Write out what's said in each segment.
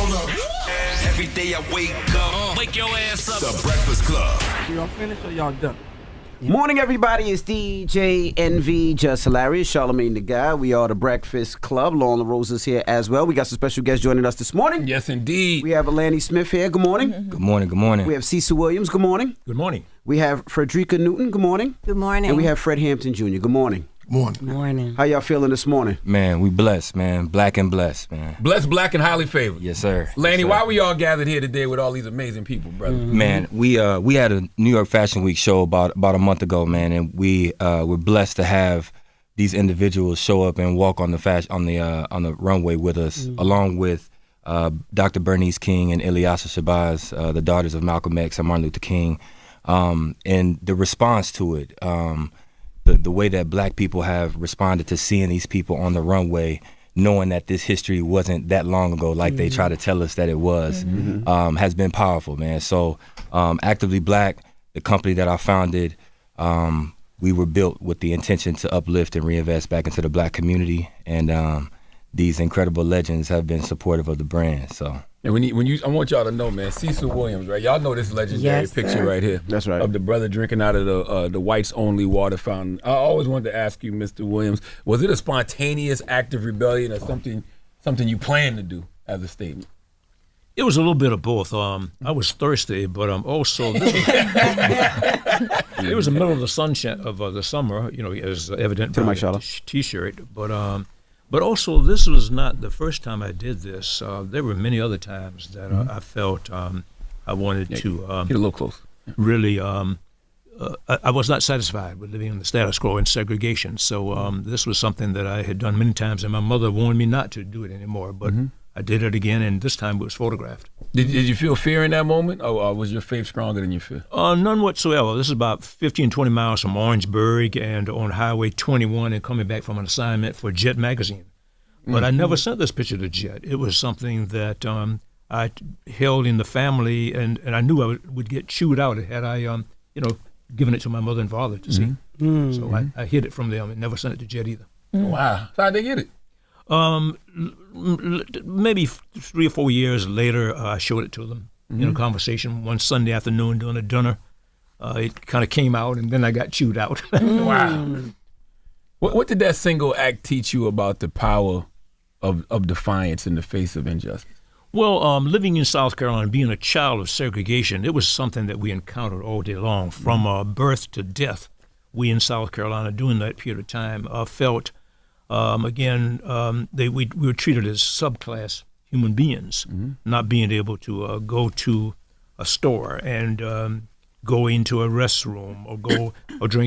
Every day I wake up. Wake your ass up. The Breakfast Club. Y'all finished or y'all done? Morning, everybody. It's DJ NV, Just Hilarious, Charlamagne the Guy. We are the Breakfast Club. Lauren LaRose is here as well. We got some special guests joining us this morning. Yes, indeed. We have Lanny Smith here. Good morning. Good morning. Good morning. We have Cecil Williams. Good morning. Good morning. We have Fredrika Newton. Good morning. Good morning. And we have Fred Hampton Jr. Good morning. Morning. How y'all feeling this morning? Man, we blessed, man. Black and blessed, man. Blessed, black, and highly favored. Yes, sir. Lanny, Yes, sir. why we all gathered here today with all these amazing people, brother? Man, we had a New York Fashion Week show about a month ago, man, and we were blessed to have these individuals show up and walk on the runway with us, along with Dr. Bernice King and Ilyasah Shabazz, the daughters of Malcolm X and Martin Luther King, and the response to it. The way that black people have responded to seeing these people on the runway, knowing that this history wasn't that long ago, like they try to tell us that it was, has been powerful, man. So Actively Black, the company that I founded, we were built with the intention to uplift and reinvest back into the black community, and these incredible legends have been supportive of the brand. So. And when you, I want y'all to know, man, Cecil Williams, right? Y'all know this legendary picture right here. That's right. Of the brother drinking out of the whites only water fountain. I always wanted to ask you, Mr. Williams, was it a spontaneous act of rebellion or something you planned to do as a statement? It was a little bit of both. I was thirsty, but also this was, it was the middle of the sunshine of the summer. You know, as evident from the T-shirt. But also, this was not the first time I did this. There were many other times that I felt I wanted to get a little close. Really, I was not satisfied with living in the status quo and segregation. So this was something that I had done many times, and my mother warned me not to do it anymore. But I did it again, and this time it was photographed. Did you feel fear in that moment, or was your faith stronger than your fear? None whatsoever. This is about 15, 20 miles from Orangeburg and on Highway 21 and coming back from an assignment for Jet magazine. But I never sent this picture to Jet. It was something that I held in the family, and I knew I would get chewed out had I, given it to my mother and father to see. So I hid it from them and never sent it to Jet either. Wow. So how'd they get it? Maybe 3 or 4 years later, I showed it to them in a conversation one Sunday afternoon during a dinner. It kind of came out, and then I got chewed out. Wow. What did that single act teach you about the power of defiance in the face of injustice? Well, living in South Carolina, being a child of segregation, it was something that we encountered all day long, from birth to death. We in South Carolina, during that period of time, felt we were treated as subclass human beings, not being able to go to a store and go into a restroom or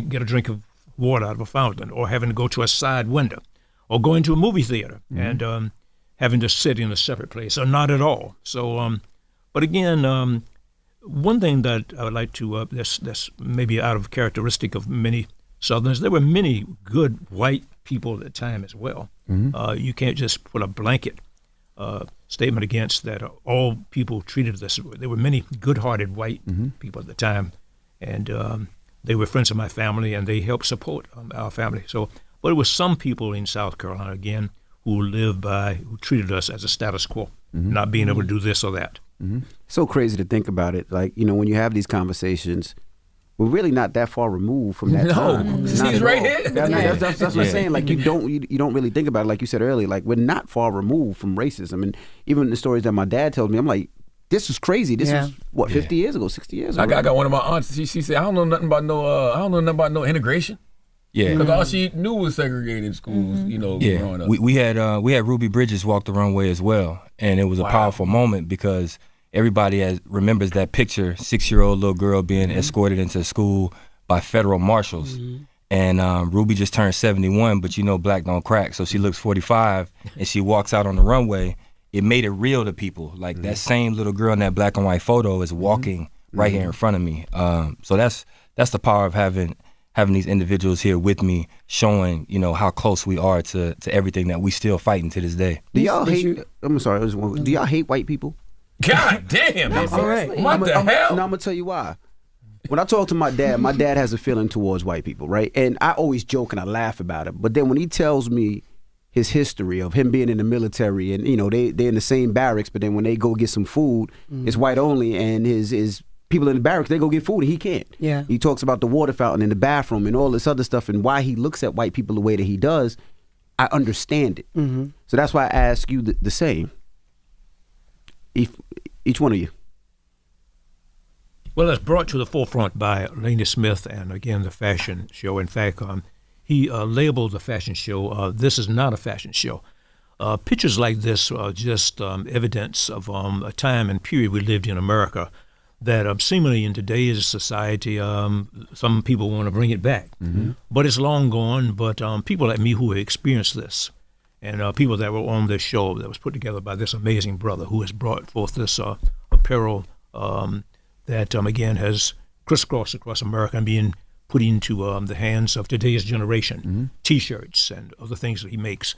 get a drink of water out of a fountain, or having to go to a side window, or going to a movie theater and having to sit in a separate place, or not at all. So, but again, one thing that I would like to, that's maybe out of characteristic of many Southerners, there were many good white people at the time as well. You can't just put a blanket statement against that all people treated this. There were many good-hearted white people at the time, and they were friends of my family, and they helped support our family. So, but it was some people in South Carolina, again, who treated us as a status quo, not being able to do this or that. So crazy to think about it. Like, when you have these conversations, we're really not that far removed from that time. He's right here. That's what I'm saying. Like, you don't really think about it. Like you said earlier, like, we're not far removed from racism. And even the stories that my dad tells me, I'm like, this is crazy. This was 50 years ago, 60 years ago. I got one of my aunts. She said, I don't know nothing about no integration. Yeah, because all she knew was segregated schools. Growing up. We had Ruby Bridges walk the runway as well, and it was a powerful moment because everybody remembers that picture, 6-year-old little girl being escorted into school by federal marshals. And Ruby just turned 71, but black don't crack, so she looks 45, and she walks out on the runway. It made it real to people. Like, that same little girl in that black and white photo is walking right here in front of me. So that's the power of having these individuals here with me, showing how close we are to everything that we still fighting to this day. Do y'all hate? I'm sorry. Do y'all hate white people? God damn! What the hell? No, I'm gonna tell you why. When I talk to my dad has a feeling towards white people, right? And I always joke and I laugh about it. But then when he tells me his history of him being in the military, and they're in the same barracks, but then when they go get some food, it's white only, and his people in the barracks, they go get food and he can't. Yeah. He talks about the water fountain in the bathroom and all this other stuff, and why he looks at white people the way that he does. I understand it. So that's why I ask you the same. Each one of you. Well, it's brought to the forefront by Lanny Smith and, again, the fashion show. In fact, he labeled the fashion show, this is not a fashion show. Pictures like this are just evidence of a time and period we lived in America that seemingly in today's society, some people want to bring it back. But it's long gone. But people like me who have experienced this, and people that were on this show that was put together by this amazing brother who has brought forth this apparel that, again, has crisscrossed across America and being put into the hands of today's generation, T-shirts and other things that he makes.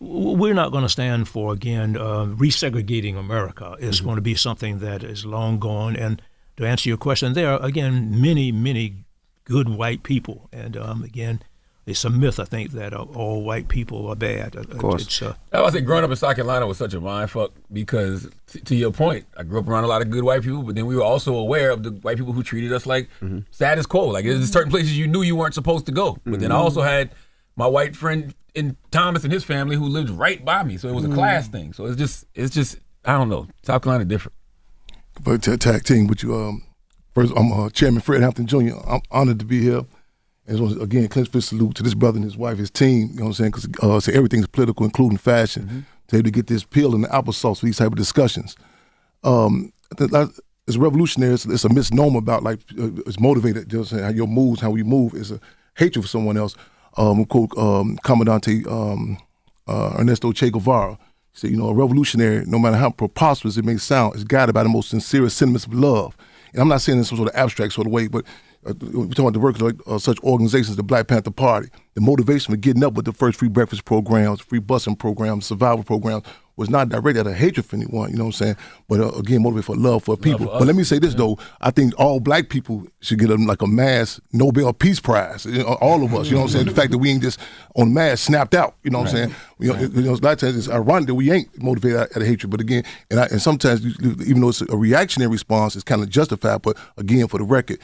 We're not going to stand for, again, resegregating America. It's going to be something that is long gone. And to answer your question, there are, again, many, many good white people. And, again, it's a myth, I think, that all white people are bad. Of course. I think growing up in South Carolina was such a mindfuck because, to your point, I grew up around a lot of good white people, but then we were also aware of the white people who treated us like status quo. Like, there's certain places you knew you weren't supposed to go. But then I also had my white friend in Thomas and his family who lived right by me, so it was a class thing. So it's just I don't know. South Carolina different. But to tag team with you, first I'm Chairman Fred Hampton Jr. I'm honored to be here. And again, clenched fist salute to this brother and his wife, his team. You know what I'm saying? Because everything's political, including fashion. To able to get this peel in the applesauce for these type of discussions. It's revolutionary. It's a misnomer about it's motivated. Just how your moves, how we move, is a hatred for someone else. Quote Commandante Ernesto Che Guevara. He said, a revolutionary, no matter how preposterous it may sound, is guided by the most sincere sentiments of love. And I'm not saying in some sort of abstract sort of way, but we're talking about the work of such organizations as the Black Panther Party. The motivation for getting up with the first free breakfast programs, free busing programs, survival programs was not directed at a hatred for anyone, you know what I'm saying? But again, motivated for love for people. But let me say this though, I think all black people should get a mass Nobel Peace Prize. All of us, you know what I'm saying? The fact that we ain't just on mass snapped out, you know what I'm saying? A lot of times it's ironic that we ain't motivated out of hatred. But again, and sometimes even though it's a reactionary response, it's kind of justified. But again, for the record,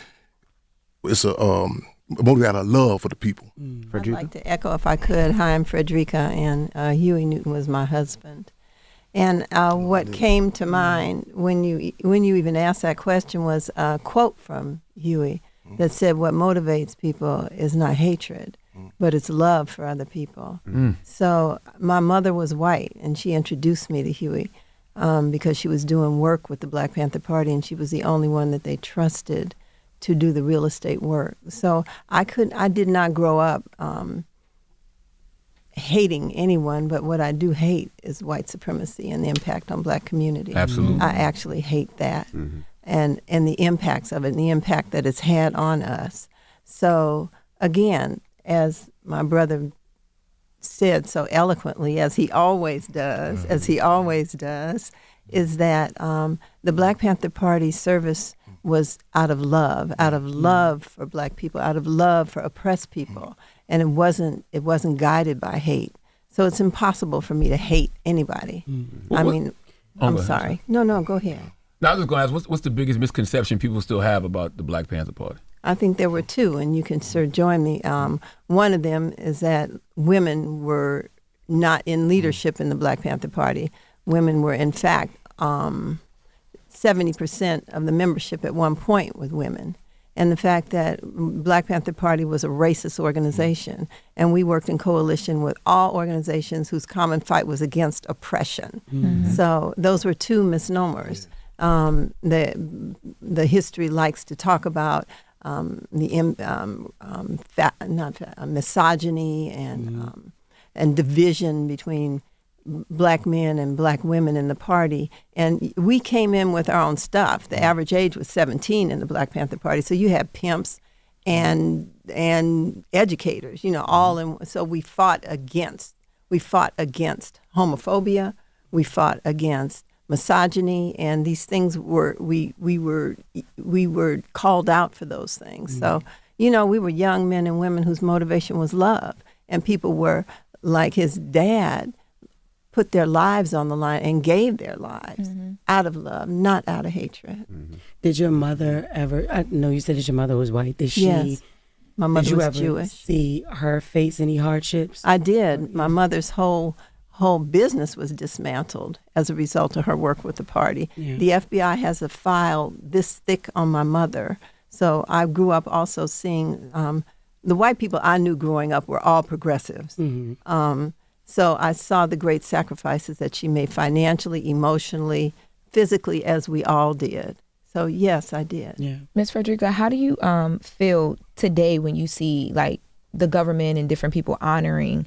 it's a motivated out of love for the people. I'd like to echo, if I could. Hi, I'm Fredrika, and Huey Newton was my husband. And what came to mind when you even asked that question was a quote from Huey that said, "What motivates people is not hatred, but it's love for other people." So my mother was white, and she introduced me to Huey because she was doing work with the Black Panther Party, and she was the only one that they trusted to do the real estate work. So I did not grow up hating anyone, but what I do hate is white supremacy and the impact on black community. Absolutely. I actually hate that and the impacts of it and the impact that it's had on us. So again, as my brother said so eloquently, as he always does, is that the Black Panther Party service was out of love for black people, out of love for oppressed people. And it wasn't guided by hate. So it's impossible for me to hate anybody. I'm sorry. No, go ahead. Now I was just going to ask, what's the biggest misconception people still have about the Black Panther Party? I think there were two, and you can sort of join me. One of them is that women were not in leadership in the Black Panther Party. Women were, in fact, 70% of the membership at one point with women. And the fact that Black Panther Party was a racist organization, and we worked in coalition with all organizations whose common fight was against oppression. So those were two misnomers. The history likes to talk about misogyny and division between black men and black women in the party. And we came in with our own stuff. The average age was 17 in the Black Panther Party. So you had pimps and educators, all in. So we fought against homophobia. We fought against misogyny, and these things we were called out for those things. So, we were young men and women whose motivation was love. And people were like his dad, put their lives on the line and gave their lives out of love, not out of hatred. Did your mother ever, I know you said that your mother was white, did she, Yes. My mother did you was ever Jewish. see her face any hardships? I did. My mother's whole business was dismantled as a result of her work with the party. Yeah. The FBI has a file this thick on my mother. So I grew up also seeing the white people I knew growing up were all progressives. So I saw the great sacrifices that she made financially, emotionally, physically, as we all did. So yes, I did. Yeah. Ms. Fredrika, how do you feel today when you see like the government and different people honoring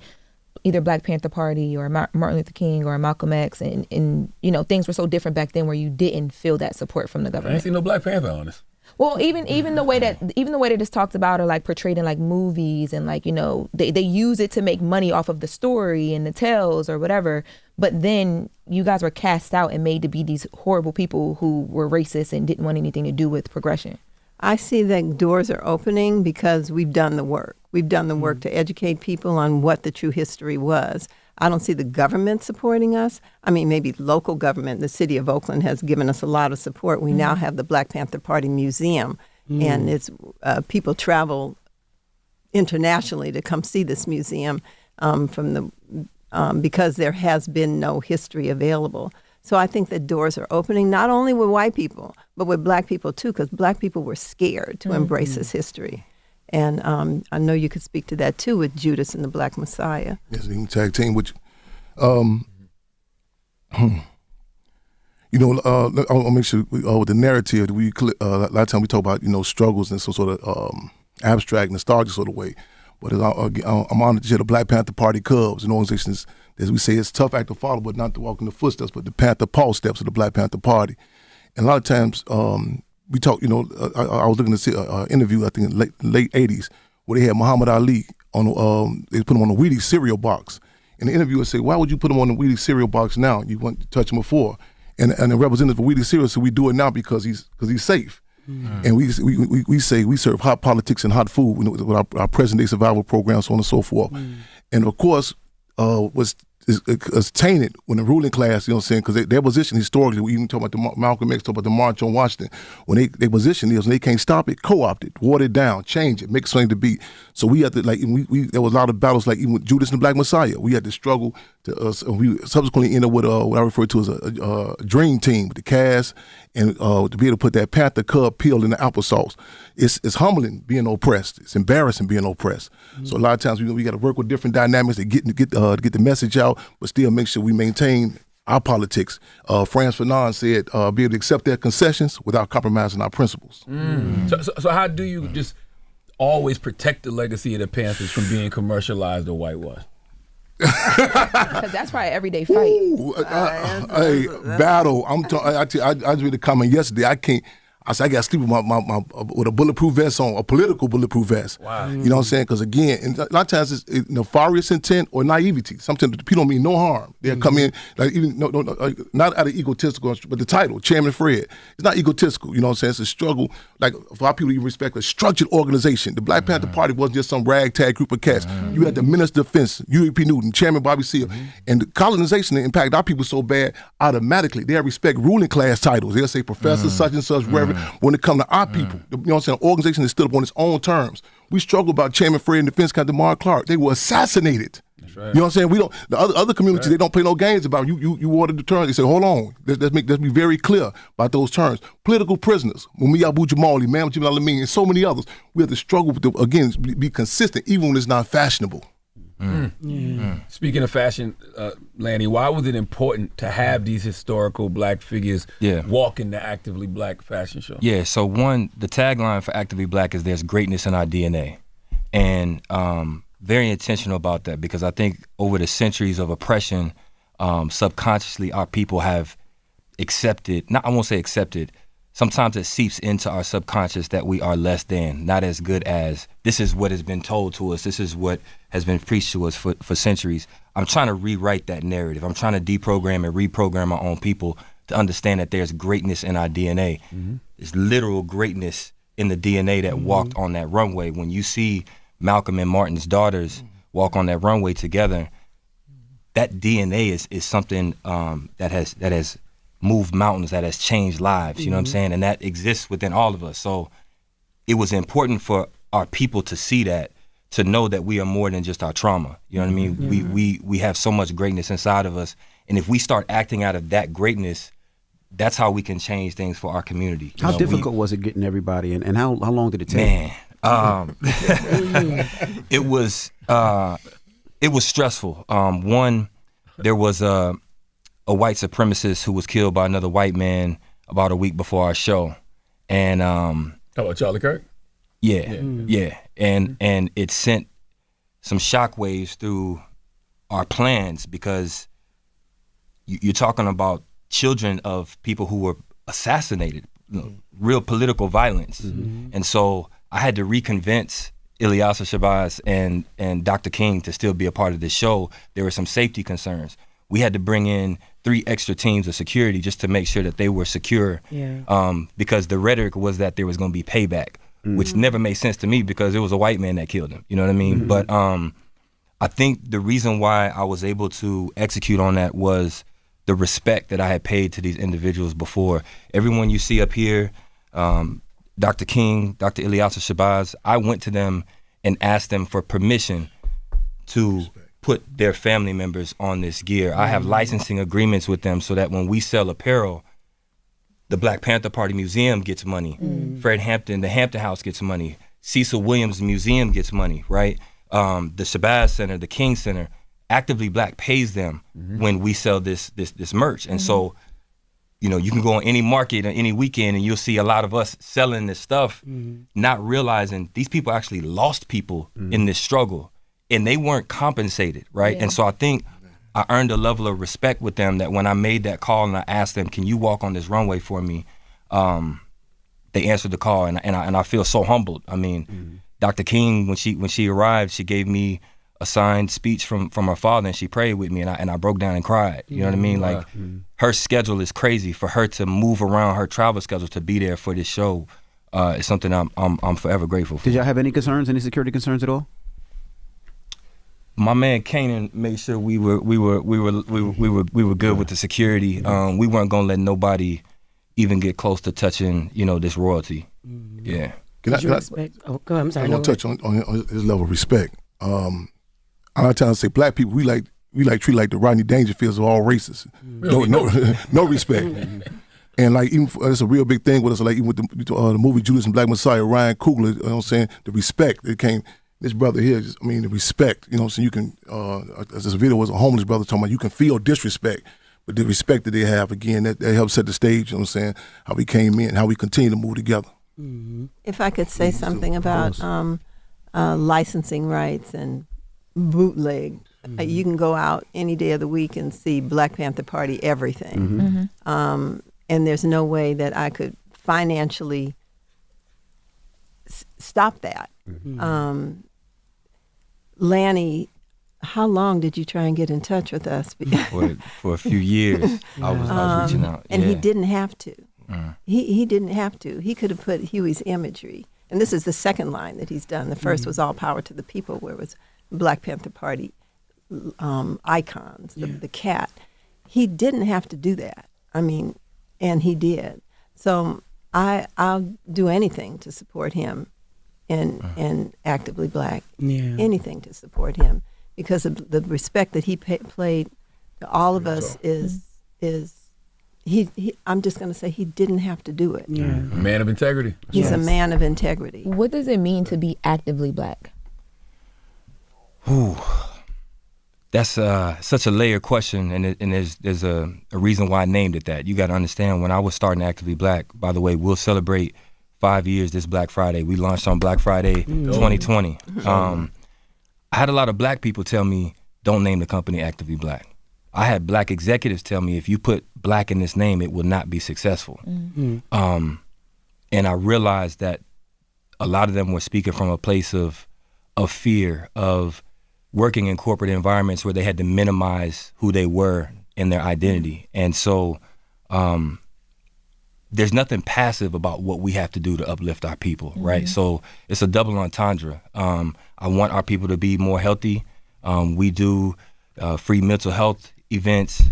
either Black Panther Party or Martin Luther King or Malcolm X, and you know, things were so different back then where you didn't feel that support from the I government? ain't seen no Black Panther on this. Well, even the way that it's talked about or like portrayed in like movies, and like, you know, they use it to make money off of the story and the tales or whatever, but then you guys were cast out and made to be these horrible people who were racist and didn't want anything to do with progression. I see that doors are opening because we've done the work. We've done the work to educate people on what the true history was. I don't see the government supporting us. I mean, maybe local government. The city of Oakland has given us a lot of support. We now have the Black Panther Party Museum, and it's people travel internationally to come see this museum because there has been no history available. So I think that doors are opening, not only with white people, but with Black people too, because Black people were scared to embrace this history. And I know you could speak to that too with Judas and the Black Messiah. Yes, we can tag team with you. You know, I'll make sure with the narrative, a lot of times we talk about, you know, struggles in some sort of abstract, nostalgic sort of way. But I'm on the Black Panther Party Cubs, an organization as we say, it's a tough act to follow, but not to walk in the footsteps, but the Panther Paw steps of the Black Panther Party. And a lot of times we talk, you know, I was looking to see an interview, I think in the late 80s, where they had Muhammad Ali on, they put him on a Wheaties cereal box. And the interviewer said, why would you put him on the Wheaties cereal box now? You wouldn't touch him before. And the representative for Wheaties cereal said, we do it now because he's safe. And we say we serve hot politics and hot food with our present-day survival programs, so on and so forth. And of course, was tainted when the ruling class, you know what I'm saying, because their position historically, we even talk about the Malcolm X, talk about the March on Washington, when they position is, and they can't stop it, co-opt it, water it down, change it, make something to be. So we had to, like, there was a lot of battles, like even with Judas and the Black Messiah, we had to struggle to, we subsequently ended up with what I refer to as a dream team, with the cast, and to be able to put that Panther Cub peel in the applesauce. It's humbling being oppressed. It's embarrassing being oppressed. So a lot of times we got to work with different dynamics to get the message out, but still make sure we maintain our politics. Franz Fanon said, be able to accept their concessions without compromising our principles. So how do you just always protect the legacy of the Panthers from being commercialized or whitewashed? Because that's probably an everyday fight. Ooh, hey, battle. I just read a comment yesterday. I said I got to sleep with my with a bulletproof vest on, a political bulletproof vest. Wow. You know what I'm saying? Because again, and a lot of times it's nefarious intent or naivety. Sometimes the people don't mean no harm. They'll come in like even not out of egotistical, but the title, Chairman Fred, it's not egotistical. You know what I'm saying? It's a struggle. Like for our people, you respect a structured organization. The Black Panther Party wasn't just some ragtag group of cats. You had the Minister of Defense, UEP Newton, Chairman Bobby Seale, and the colonization impacted our people so bad. Automatically, they respect ruling class titles. They'll say Professor such and such, Reverend. When it comes to our people, you know what I'm saying, an organization that stood up on its own terms. We struggle about Chairman Fred and Defense Captain Mark Clark. They were assassinated. That's right. You know what I'm saying? We don't. The other communities, they don't play no games about you ordered the terms. They say, hold on, let's be very clear about those terms. Political prisoners, Mumia Abu Jamali, Ma'am Jim Al-Amin, and so many others. We have to struggle with again be consistent, even when it's not fashionable. Speaking of fashion, Lanny, why was it important to have these historical Black figures walk in the Actively Black fashion show? Yeah, so one, the tagline for Actively Black is there's greatness in our DNA. And very intentional about that, because I think over the centuries of oppression, subconsciously our people have accepted, I won't say accepted, sometimes it seeps into our subconscious that we are less than, not as good as. This is what has been told to us. This is what has been preached to us for centuries. I'm trying to rewrite that narrative. I'm trying to deprogram and reprogram my own people to understand that there's greatness in our DNA. There's literal greatness in the DNA that walked on that runway. When you see Malcolm and Martin's daughters walk on that runway together, that DNA is something that has moved mountains, that has changed lives. You know what I'm saying? And that exists within all of us. So it was important for our people to see that, to know that we are more than just our trauma. You know what I mean? We have so much greatness inside of us, and if we start acting out of that greatness, that's how we can change things for our community. How difficult was it getting everybody, and how long did it take? Man, it was stressful. One, there was a white supremacist who was killed by another white man about a week before our show, and How about Charlie Kirk? Yeah. And it sent some shockwaves through our plans, because you're talking about children of people who were assassinated, real political violence. And so I had to reconvince Ilyasa Shabazz and Dr. King to still be a part of this show. There were some safety concerns. We had to bring in 3 extra teams of security just to make sure that they were secure, because the rhetoric was that there was going to be payback, which never made sense to me, because it was a white man that killed him. You know what I mean? But I think the reason why I was able to execute on that was the respect that I had paid to these individuals before. Everyone you see up here, Dr. King, Dr. Ilyasa Shabazz, I went to them and asked them for permission to put their family members on this gear. I have licensing agreements with them so that when we sell apparel, the Black Panther Party Museum gets money. Fred Hampton, the Hampton House gets money. Cecil Williams Museum gets money, right? The Shabazz Center, the King Center, Actively Black pays them when we sell this merch. And so, you know, you can go on any market or any weekend and you'll see a lot of us selling this stuff, not realizing these people actually lost people in this struggle, and they weren't compensated, right? And so I think I earned a level of respect with them that when I made that call and I asked them, can you walk on this runway for me? They answered the call, and I feel so humbled. I mean, Dr. King, when she arrived, she gave me a signed speech from her father, and she prayed with me, and I broke down and cried. You know what I mean? Like, her schedule is crazy. For her to move around her travel schedule to be there for this show is something I'm forever grateful for. Did y'all have any concerns, any security concerns at all? My man Kanan made sure we were good with the security. We weren't gonna let nobody even get close to touching, you know, this royalty. Yeah. Go ahead, I'm sorry. I'm gonna touch on his level of respect. I like to say black people, we like treat like the Rodney Dangerfields of all races. No respect. And like even it's a real big thing with us. Like even with the movie Judas and Black Messiah, Ryan Coogler, you know what I'm saying? The respect that came. This brother here, the respect. You know what I'm saying? You can. This video was a homeless brother talking about you can feel disrespect, but the respect that they have, again, that helps set the stage. You know what I'm saying? How we came in, how we continue to move together. If I could say something about licensing rights and bootleg, you can go out any day of the week and see Black Panther Party everything. And there's no way that I could financially stop that. Lanny, how long did you try and get in touch with us? For a few years, I was reaching out. And he didn't have to. He didn't have to. He could have put Huey's imagery. And this is the second line that he's done. The first was All Power to the People, where it was Black Panther Party icons, the cat. He didn't have to do that. I mean, and he did. So I'll do anything to support him and Actively Black. Anything to support him, because of the respect that he played to all of us is he I'm just going to say he didn't have to do it. A man of integrity. He's a man of integrity. What does it mean to be actively Black? Ooh, that's such a layered question, and there's a reason why I named it that. You got to understand, when I was starting Actively Black, by the way, we'll celebrate 5 years this Black Friday. We launched on Black Friday 2020. I had a lot of Black people tell me, don't name the company Actively Black. I had Black executives tell me, if you put Black in this name, it will not be successful. And I realized that a lot of them were speaking from a place of fear, of working in corporate environments where they had to minimize who they were in their identity. And so there's nothing passive about what we have to do to uplift our people, right? So it's a double entendre. I want our people to be more healthy. We do free mental health events.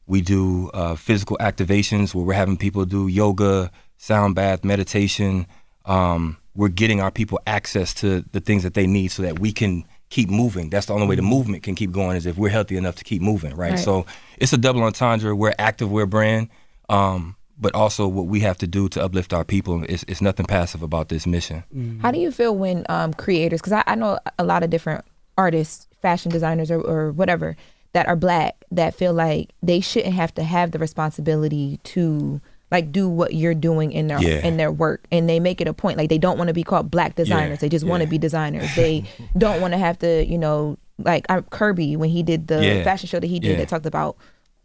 We do physical activations where we're having people do yoga, sound bath, meditation. We're getting our people access to the things that they need so that we can keep moving. That's the only way the movement can keep going, is if we're healthy enough to keep moving, right? So it's a double entendre. We're active, we're a brand, but also what we have to do to uplift our people. It's nothing passive about this mission. How do you feel when creators, because I know a lot of different artists, fashion designers or whatever, that are Black, that feel like they shouldn't have to have the responsibility to like do what you're doing in their work, and they make it a point like they don't want to be called Black designers. They just want to be designers. They don't want to have to, you know, like Kirby when he did the fashion show that he did that talked about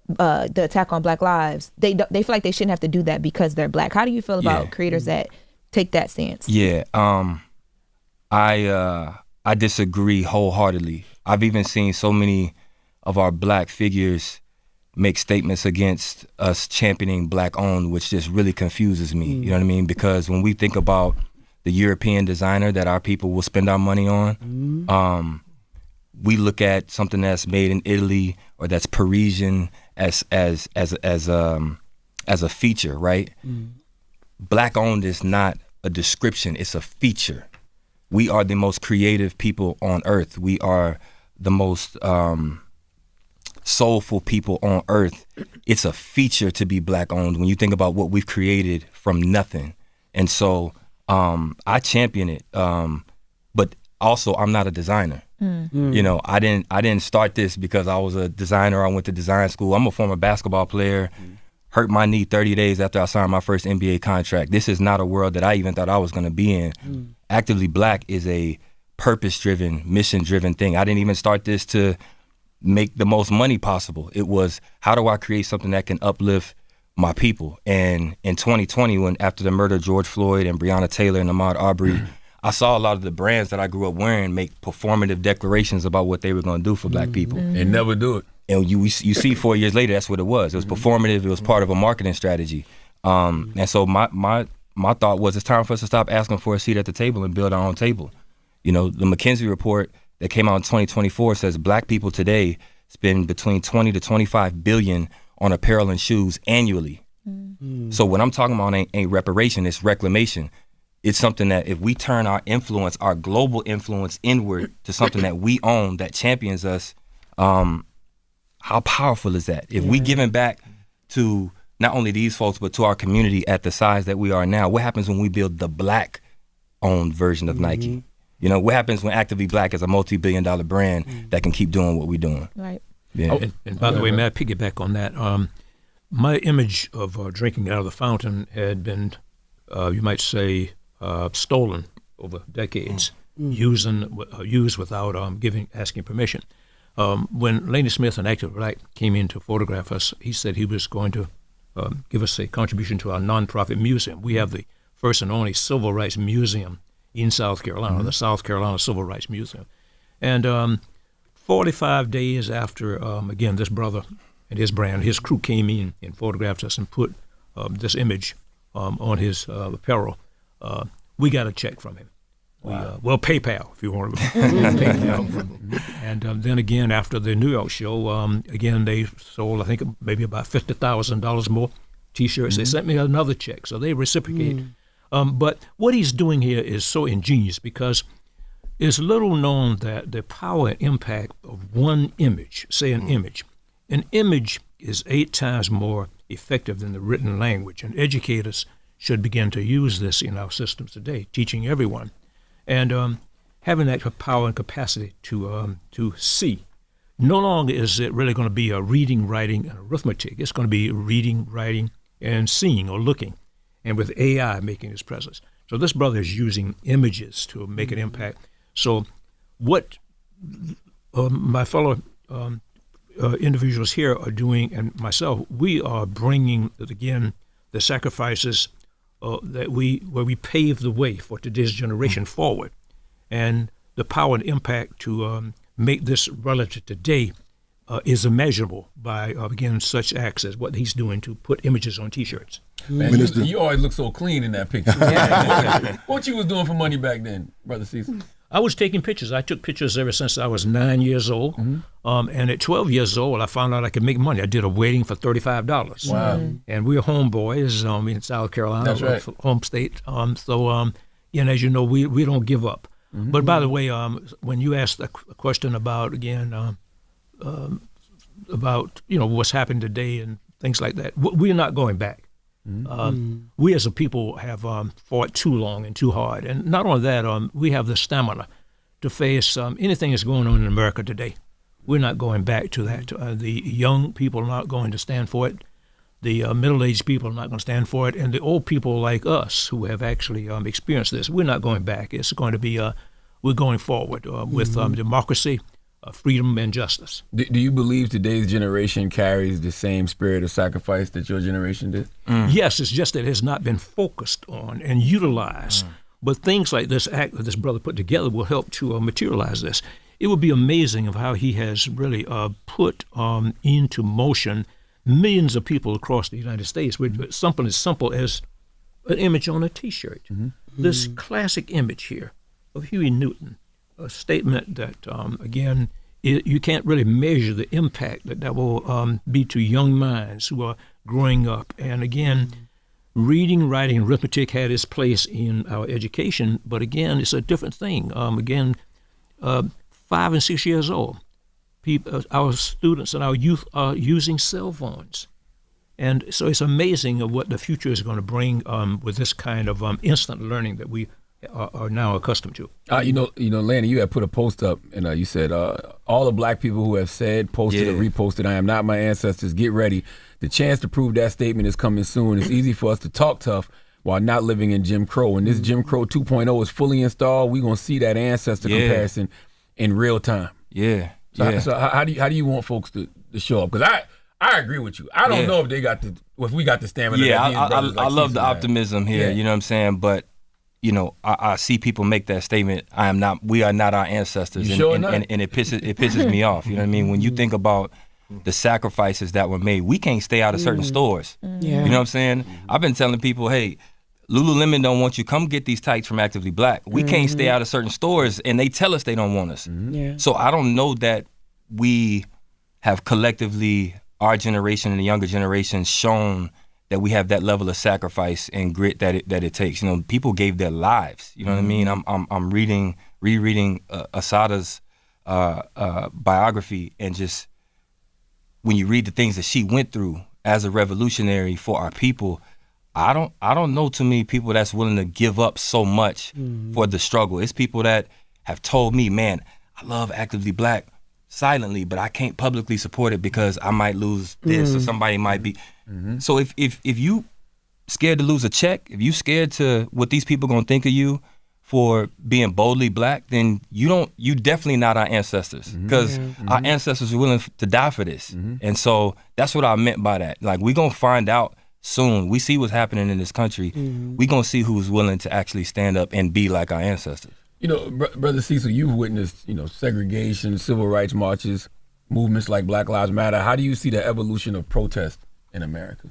the attack on Black lives. They feel like they shouldn't have to do that because they're Black. How do you feel about creators that take that stance? I disagree wholeheartedly. I've even seen so many of our Black figures make statements against us championing Black owned, which just really confuses me. You know what I mean? Because when we think about the European designer that our people will spend our money on, we look at something that's made in Italy or that's Parisian as a feature, right? Black owned is not a description, it's a feature. We are the most creative people on earth. We are the most soulful people on earth. It's a feature to be Black owned when you think about what we've created from nothing. And so I champion it, but also I'm not a designer. You know, I didn't start this because I was a designer. I went to design school. I'm a former basketball player. Hurt my knee 30 days after I signed my first NBA contract. This is not a world that I even thought I was going to be in. Actively Black is a purpose-driven, mission-driven thing. I didn't even start this to make the most money possible. It was, how do I create something that can uplift my people? And in 2020, when after the murder of George Floyd and Breonna Taylor and Ahmaud Arbery, I saw a lot of the brands that I grew up wearing make performative declarations about what they were going to do for Black people. And never do it. And you see 4 years later, that's what it was. It was performative. It was part of a marketing strategy. And so my thought was, it's time for us to stop asking for a seat at the table and build our own table. You know, the McKinsey report that came out in 2024 says Black people today spend between 20 to 25 billion on apparel and shoes annually. So what I'm talking about ain't reparation, it's reclamation. It's something that if we turn our influence, our global influence inward to something that we own, that champions us, how powerful is that? If we giving back to not only these folks, but to our community at the size that we are now, what happens when we build the Black owned version of Nike? You know, what happens when Actively Black is a multi-billion-dollar brand that can keep doing what we're doing? Right. Yeah. And by the way, may I piggyback on that? My image of drinking out of the fountain had been, you might say, stolen over decades, used without asking permission. When Lanny Smith and Active Black came in to photograph us, he said he was going to give us a contribution to our nonprofit museum. We have the first and only civil rights museum in South Carolina, the South Carolina Civil Rights Museum. And 45 days after, again, this brother and his brand, his crew came in and photographed us and put this image on his apparel, we got a check from him. Wow. PayPal, if you want to. PayPal. And then again, after the New York show, again, they sold, I think, maybe about $50,000 more T-shirts. They sent me another check, so they reciprocated. But what he's doing here is so ingenious because it's little known that the power and impact of one image, say an image is 8 times more effective than the written language. And educators should begin to use this in our systems today, teaching everyone. And having that power and capacity to see. No longer is it really going to be a reading, writing, and arithmetic. It's going to be reading, writing, and seeing or looking, and with AI making its presence. So this brother is using images to make an impact. So what my fellow individuals here are doing, and myself, we are bringing, again, the sacrifices where we pave the way for today's generation forward, and the power and impact to make this relative today is immeasurable by, again, such acts as what he's doing to put images on T-shirts. Man, you always look so clean in that picture. What you was doing for money back then, Brother Cecil? I was taking pictures. I took pictures ever since I was 9 years old. And at 12 years old, I found out I could make money. I did a wedding for $35. Wow. And we're homeboys in South Carolina, That's right. home state. And as you know, we don't give up. But by the way, when you asked a question about, again, about, what's happening today and things like that, we're not going back. We as a people have fought too long and too hard. And not only that, we have the stamina to face anything that's going on in America today. We're not going back to that. The young people are not going to stand for it. The middle-aged people are not going to stand for it. And the old people like us who have actually experienced this, we're not going back. It's going to be, we're going forward with democracy, freedom, and justice. Do you believe today's generation carries the same spirit of sacrifice that your generation did? Yes, it's just that it has not been focused on and utilized. But things like this act that this brother put together will help to materialize this. It would be amazing of how he has really put into motion millions of people across the United States with something as simple as an image on a T-shirt. This classic image here of Huey Newton, a statement that, again, you can't really measure the impact that will be to young minds who are growing up. And again, reading, writing, arithmetic had its place in our education, but again, it's a different thing. 5 and 6 years old, our students and our youth are using cell phones. And so it's amazing of what the future is going to bring with this kind of instant learning that we are now accustomed to. Lanny, you had put a post up, and you said, all the black people who have said, posted, or reposted, I am not my ancestors, get ready. The chance to prove that statement is coming soon. It's easy for us to talk tough while not living in Jim Crow. When this Jim Crow 2.0 is fully installed, we're going to see that ancestor comparison in real time. So how do you want folks to show up? Because I agree with you. I don't know if we got the stamina. I love the optimism here. You know what I'm saying? But I see people make that statement. We are not our ancestors, and it pisses me off. You know what I mean? When you think about the sacrifices that were made, we can't stay out of certain stores. You know what I'm saying? I've been telling people, hey, Lululemon don't want you. Come get these tights from Actively Black. We can't stay out of certain stores, and they tell us they don't want us. So I don't know that we have collectively, our generation and the younger generation, shown that we have that level of sacrifice and grit that it takes. People gave their lives. You know what I mean? I'm rereading Asada's biography, and just when you read the things that she went through as a revolutionary for our people, I don't know too many people that's willing to give up so much for the struggle. It's people that have told me, man, I love Actively Black silently, but I can't publicly support it because I might lose this or somebody might be. So if you scared to lose a check, if you scared to what these people gonna think of you for being boldly black, then you definitely not our ancestors, because our ancestors were willing to die for this. And so that's what I meant by that. Like, we gonna find out soon. We see what's happening in this country. We gonna see who's willing to actually stand up and be like our ancestors. Brother Cecil, you've witnessed, segregation, civil rights marches, movements like Black Lives Matter. How do you see the evolution of protest in America?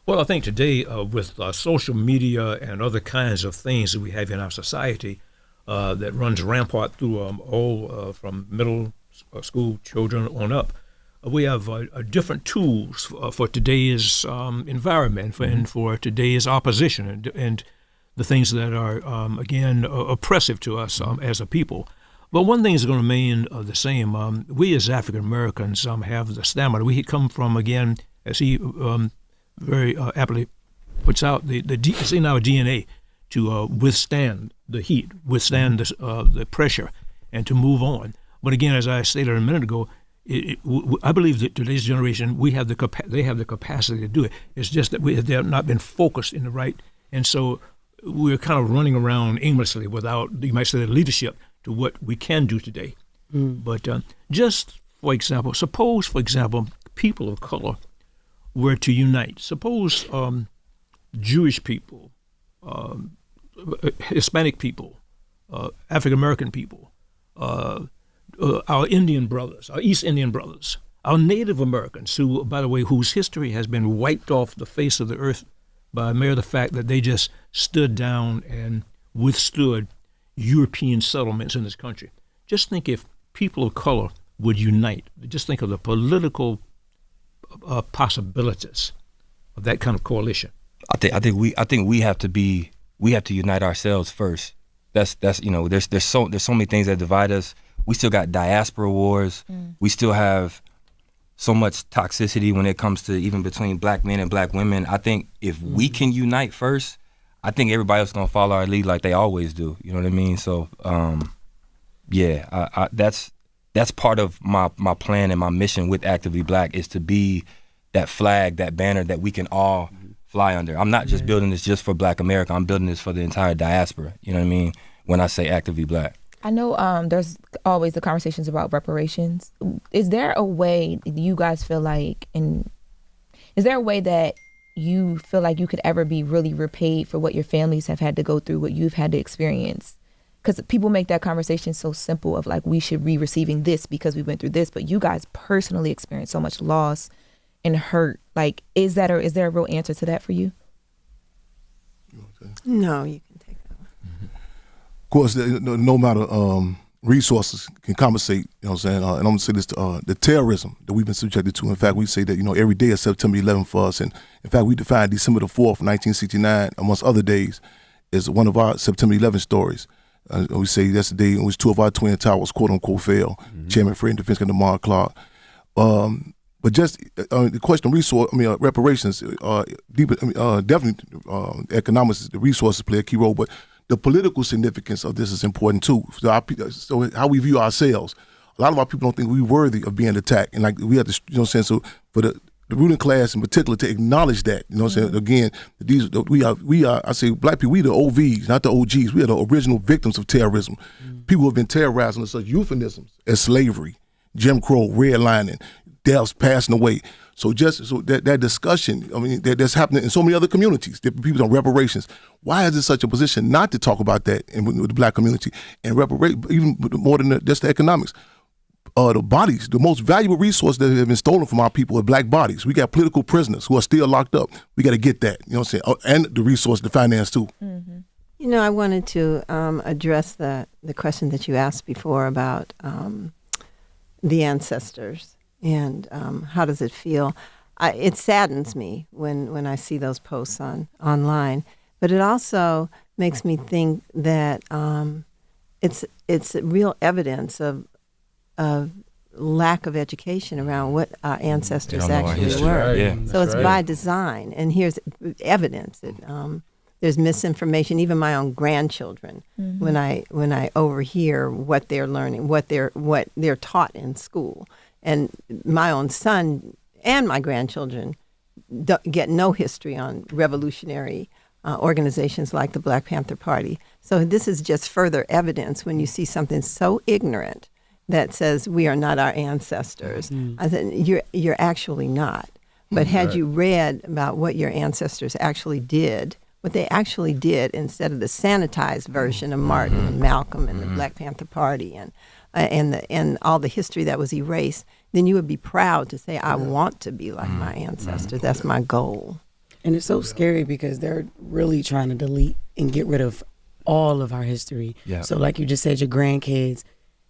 Well, I think today with social media and other kinds of things that we have in our society that runs rampart through all from middle school children on up, we have different tools for today's environment and for today's opposition and the things that are, again, oppressive to us as a people. But one thing is going to remain the same. We as African Americans have the stamina. We come from, again, as he very aptly puts out, it's in our DNA to withstand the heat, withstand the pressure, and to move on. But again, as I stated a minute ago, I believe that today's generation, they have the capacity to do it. It's just that they have not been focused in the right, and so we're kind of running around aimlessly without, you might say, the leadership to what we can do today. But just for example, suppose, people of color were to unite. Suppose Jewish people, Hispanic people, African American people, our Indian brothers, our East Indian brothers, our Native Americans, who, by the way, whose history has been wiped off the face of the earth by mere the fact that they just stood down and withstood European settlements in this country. Just think if people of color would unite. Just think of the political possibilities of that kind of coalition. I think we have to unite ourselves first. That's there's so many things that divide us. We still got diaspora wars. We still have so much toxicity when it comes to even between black men and black women. I think if we can unite first, I think everybody else is gonna follow our lead like they always do. You know what I mean? So that's part of my plan and my mission with Actively Black is to be that flag, that banner that we can all fly under. I'm not just building this just for Black America. I'm building this for the entire diaspora. You know what I mean? When I say Actively Black. I know there's always the conversations about reparations. Is there a way you guys feel like, is there a way that you feel like you could ever be really repaid for what your families have had to go through, what you've had to experience? Because people make that conversation so simple of like, we should be receiving this because we went through this, but you guys personally experienced so much loss and hurt. Like, is there a real answer to that for you? No, you can take that one. Of course, no matter resources can compensate, you know what I'm saying? And I'm going to say this, the terrorism that we've been subjected to. In fact, we say that, every day is September 11th for us. And in fact, we define December the 4th, 1969, amongst other days, as one of our September 11th stories. We say that's the day in which two of our twin towers, quote unquote, fell. Chairman Fred and Defense Commander Mark Clark. But just the question of reparations, definitely economics, the resources play a key role, but the political significance of this is important too. So how we view ourselves. A lot of our people don't think we're worthy of being attacked, and like we have to, So for the ruling class in particular to acknowledge that, Again, we are. I say Black people, we the OVs, not the OGs. We are the original victims of terrorism. People have been terrorized under such euphemisms as slavery, Jim Crow, redlining, deaths, passing away. So that discussion, that's happening in so many other communities. People on reparations. Why is it such a position not to talk about that with the Black community and even more than just the economics? The bodies, the most valuable resource that have been stolen from our people are Black bodies. We got political prisoners who are still locked up. We got to get that, and the resource, the finance too. Mm-hmm. I wanted to address the question that you asked before about the ancestors and how does it feel. It saddens me when I see those posts online, but it also makes me think that it's real evidence of lack of education around what our ancestors actually were. Right. Yeah, so it's by design, and here's evidence that there's misinformation. Even my own grandchildren, when I overhear what they're learning, what they're taught in school, and my own son and my grandchildren get no history on revolutionary organizations like the Black Panther Party. So this is just further evidence when you see something so ignorant that says we are not our ancestors. I said, you're actually not. But had you read about what your ancestors actually did, what they actually did instead of the sanitized version of Martin and Malcolm and the Black Panther Party and all the history that was erased, then you would be proud to say, I want to be like my ancestors. That's my goal. And it's so scary because they're really trying to delete and get rid of all of our history. Yeah. So like you just said, your grandkids,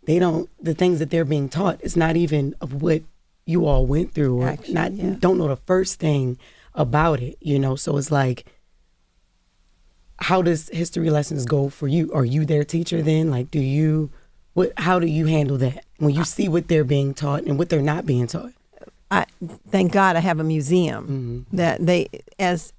the things that they're being taught, it's not even of what you all went through or don't know the first thing about it, So it's like, how does history lessons go for you? Are you their teacher then? Like, how do you handle that when you see what they're being taught and what they're not being taught? Thank God I have a museum that they, as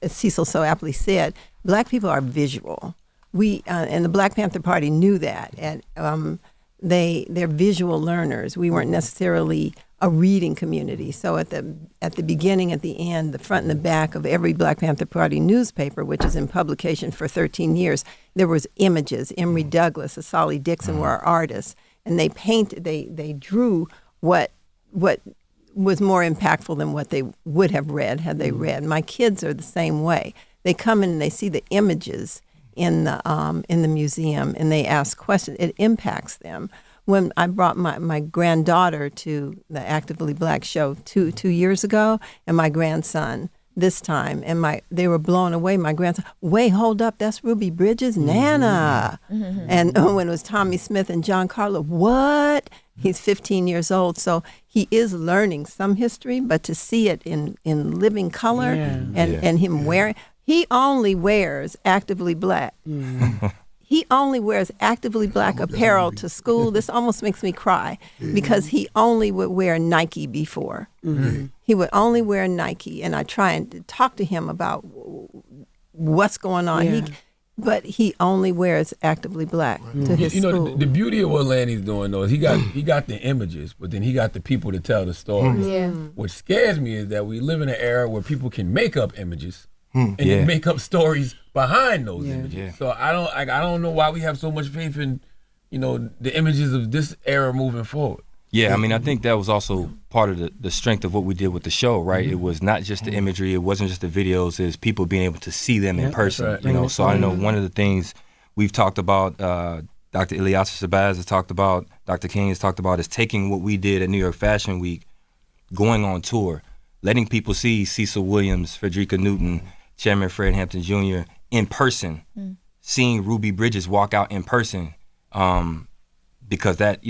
Cecil so aptly said, Black people are visual. We and the Black Panther Party knew that, and they're visual learners. We weren't necessarily a reading community. So at the beginning, at the end, the front and the back of every Black Panther Party newspaper, which is in publication for 13 years, there was images. Emory Douglas, Asali Dixon were our artists, and they drew what was more impactful than what they would have read had they read. My kids are the same way. They come in and they see the images in the museum and they ask questions. It impacts them. When I brought my granddaughter to the Actively Black show two years ago, and my grandson this time, and they were blown away. My grandson, wait, hold up, that's Ruby Bridges, Nana. And when it was Tommy Smith and John Carlo, what? He's 15 years old, so he is learning some history, but to see it in living color and him wearing, he only wears actively black. He only wears actively black apparel to school. This almost makes me cry because he only would wear Nike before. He would only wear Nike, and I try and talk to him about what's going on. But he only wears actively black to his school. The beauty of what Lanny's doing though is he got the images, but then he got the people to tell the stories. What scares me is that we live in an era where people can make up images and then make up stories behind those images. So I don't know why we have so much faith in the images of this era moving forward. Yeah, I mean, I think that was also part of the strength of what we did with the show, right? It was not just the imagery, it wasn't just the videos, it was people being able to see them in person, right. So I know one of the things we've talked about, Dr. Ilyasa Shabazz has talked about, Dr. King has talked about, is taking what we did at New York Fashion Week, going on tour, letting people see Cecil Williams, Fredrika Newton, Chairman Fred Hampton Jr. in person, seeing Ruby Bridges walk out in person, because that,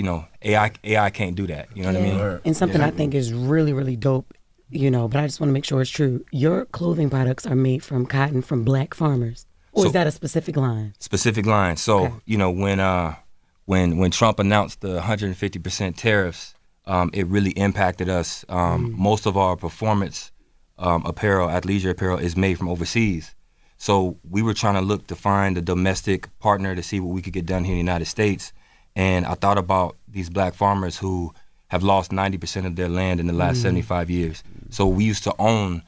AI can't do that. You know what I mean? And something I think is really, really dope, but I just want to make sure it's true. Your clothing products are made from cotton from black farmers. Or is that a specific line? Specific line. So, when Trump announced the 150% tariffs, it really impacted us. Most of our performance apparel, athleisure apparel, is made from overseas. So we were trying to look to find a domestic partner to see what we could get done here in the United States. And I thought about these black farmers who have lost 90% of their land in the last 75 years. So we used to own